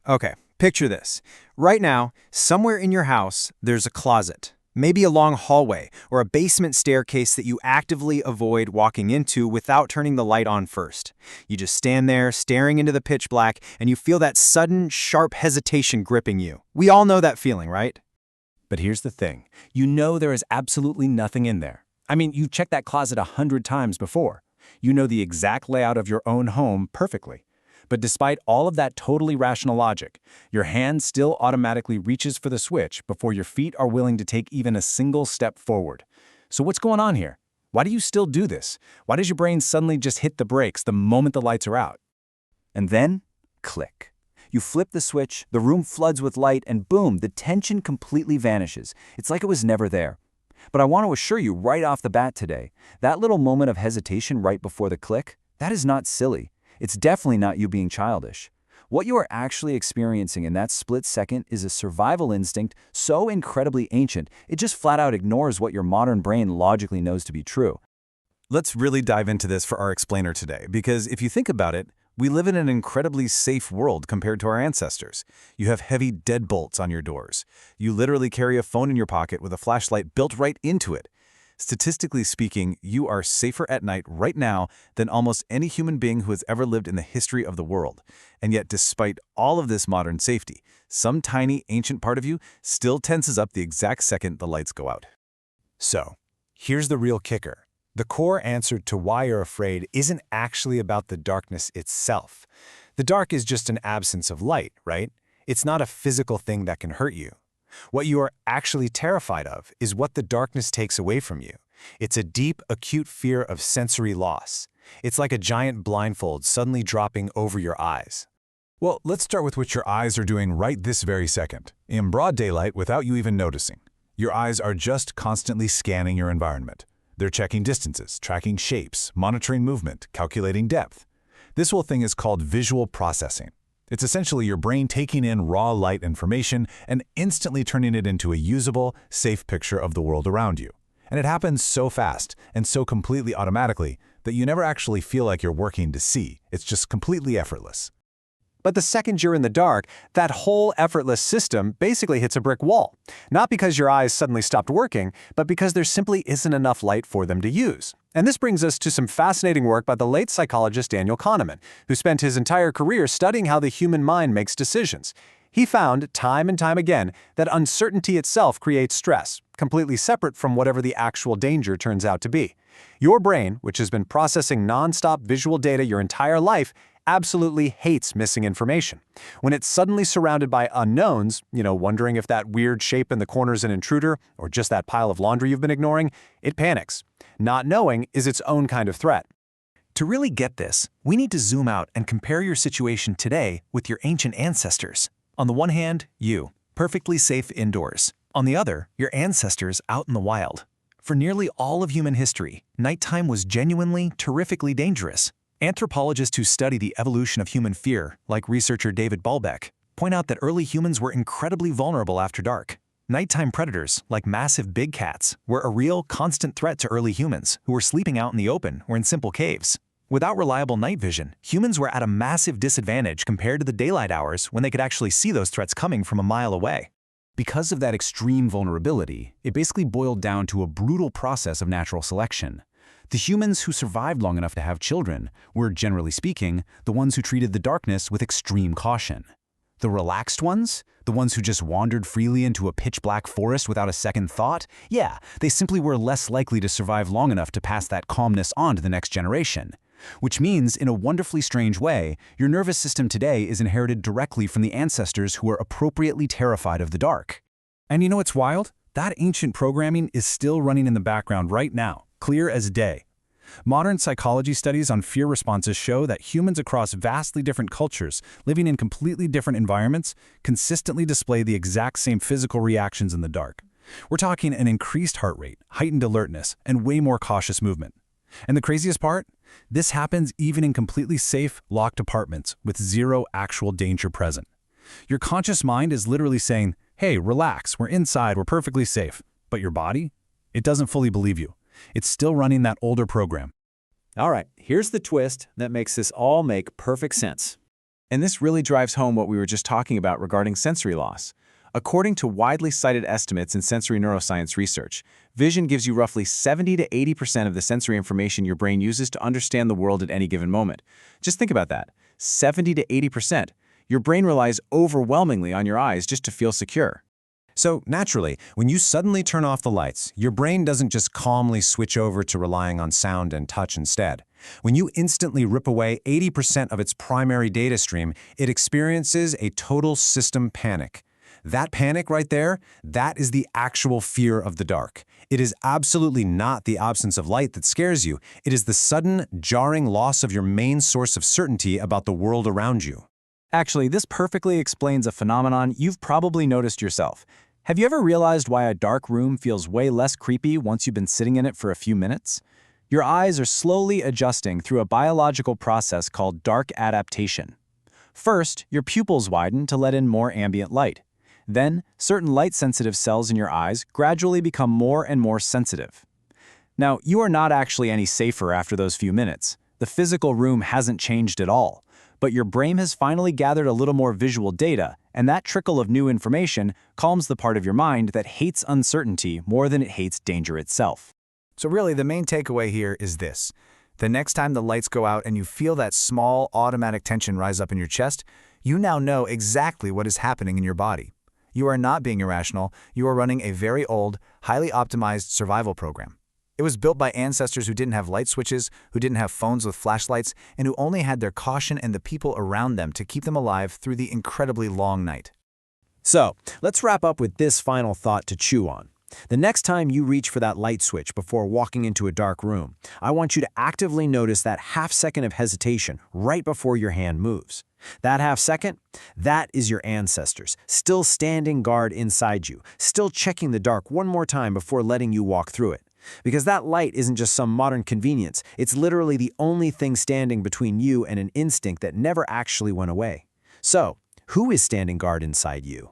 Okay, picture this. Right now, somewhere in your house, there's a closet. Maybe a long hallway or a basement staircase that you actively avoid walking into without turning the light on first. You just stand there, staring into the pitch black, and you feel that sudden, sharp hesitation gripping you. We all know that feeling, right? But here's the thing. You know there is absolutely nothing in there. I mean, you've checked that closet 100 times before. You know the exact layout of your own home perfectly. But despite all of that totally rational logic, your hand still automatically reaches for the switch before your feet are willing to take even a single step forward. So what's going on here? Why do you still do this? Why does your brain suddenly just hit the brakes the moment the lights are out? And then, click. You flip the switch, the room floods with light, and boom, the tension completely vanishes. It's like it was never there. But I want to assure you right off the bat today, that little moment of hesitation right before the click, that is not silly. It's definitely not you being childish. What you are actually experiencing in that split second is a survival instinct so incredibly ancient, it just flat out ignores what your modern brain logically knows to be true. Let's really dive into this for our explainer today, because if you think about it, we live in an incredibly safe world compared to our ancestors. You have heavy deadbolts on your doors. You literally carry a phone in your pocket with a flashlight built right into it. Statistically speaking, you are safer at night right now than almost any human being who has ever lived in the history of the world. And yet, despite all of this modern safety, some tiny ancient part of you still tenses up the exact second the lights go out. So, here's the real kicker. The core answer to why you're afraid isn't actually about the darkness itself. The dark is just an absence of light, right? It's not a physical thing that can hurt you. What you are actually terrified of is what the darkness takes away from you. It's a deep, acute fear of sensory loss. It's like a giant blindfold suddenly dropping over your eyes. Well, let's start with what your eyes are doing right this very second, in broad daylight without you even noticing. Your eyes are just constantly scanning your environment. They're checking distances, tracking shapes, monitoring movement, calculating depth. This whole thing is called visual processing. It's essentially your brain taking in raw light information and instantly turning it into a usable, safe picture of the world around you. And it happens so fast and so completely automatically that you never actually feel like you're working to see. It's just completely effortless. But the second you're in the dark, that whole effortless system basically hits a brick wall. Not because your eyes suddenly stopped working, but because there simply isn't enough light for them to use. And this brings us to some fascinating work by the late psychologist Daniel Kahneman, who spent his entire career studying how the human mind makes decisions. He found, time and time again, that uncertainty itself creates stress, completely separate from whatever the actual danger turns out to be. Your brain, which has been processing non-stop visual data your entire life, absolutely hates missing information. When it's suddenly surrounded by unknowns, wondering if that weird shape in the corner is an intruder or just that pile of laundry you've been ignoring, it panics. Not knowing is its own kind of threat. To really get this, we need to zoom out and compare your situation today with your ancient ancestors. On the one hand, you, perfectly safe indoors. On the other, your ancestors out in the wild. For nearly all of human history, nighttime was genuinely, terrifically dangerous. Anthropologists who study the evolution of human fear, like researcher David Balbeck, point out that early humans were incredibly vulnerable after dark. Nighttime predators, like massive big cats, were a real, constant threat to early humans who were sleeping out in the open or in simple caves. Without reliable night vision, humans were at a massive disadvantage compared to the daylight hours when they could actually see those threats coming from a mile away. Because of that extreme vulnerability, it basically boiled down to a brutal process of natural selection. The humans who survived long enough to have children were, generally speaking, the ones who treated the darkness with extreme caution. The relaxed ones, the ones who just wandered freely into a pitch-black forest without a second thought, yeah, they simply were less likely to survive long enough to pass that calmness on to the next generation. Which means, in a wonderfully strange way, your nervous system today is inherited directly from the ancestors who were appropriately terrified of the dark. And you know what's wild? That ancient programming is still running in the background right now, clear as day. Modern psychology studies on fear responses show that humans across vastly different cultures, living in completely different environments, consistently display the exact same physical reactions in the dark. We're talking an increased heart rate, heightened alertness, and way more cautious movement. And the craziest part? This happens even in completely safe, locked apartments with zero actual danger present. Your conscious mind is literally saying, hey, relax, we're inside, we're perfectly safe. But your body? It doesn't fully believe you. It's still running that older program. All right, here's the twist that makes this all make perfect sense. And this really drives home what we were just talking about regarding sensory loss. According to widely cited estimates in sensory neuroscience research, vision gives you roughly 70 to 80% of the sensory information your brain uses to understand the world at any given moment. Just think about that. 70 to 80%. Your brain relies overwhelmingly on your eyes just to feel secure. So, naturally, when you suddenly turn off the lights, your brain doesn't just calmly switch over to relying on sound and touch instead. When you instantly rip away 80% of its primary data stream, it experiences a total system panic. That panic right there, that is the actual fear of the dark. It is absolutely not the absence of light that scares you. It is the sudden, jarring loss of your main source of certainty about the world around you. Actually, this perfectly explains a phenomenon you've probably noticed yourself. Have you ever realized why a dark room feels way less creepy once you've been sitting in it for a few minutes? Your eyes are slowly adjusting through a biological process called dark adaptation. First, your pupils widen to let in more ambient light. Then, certain light-sensitive cells in your eyes gradually become more and more sensitive. Now, you are not actually any safer after those few minutes. The physical room hasn't changed at all, but your brain has finally gathered a little more visual data, and that trickle of new information calms the part of your mind that hates uncertainty more than it hates danger itself. So really, the main takeaway here is this. The next time the lights go out and you feel that small, automatic tension rise up in your chest, you now know exactly what is happening in your body. You are not being irrational. You are running a very old, highly optimized survival program. It was built by ancestors who didn't have light switches, who didn't have phones with flashlights, and who only had their caution and the people around them to keep them alive through the incredibly long night. So, let's wrap up with this final thought to chew on. The next time you reach for that light switch before walking into a dark room, I want you to actively notice that half-second of hesitation right before your hand moves. That half-second, that is your ancestors, still standing guard inside you, still checking the dark one more time before letting you walk through it. Because that light isn't just some modern convenience, it's literally the only thing standing between you and an instinct that never actually went away. So, who is standing guard inside you?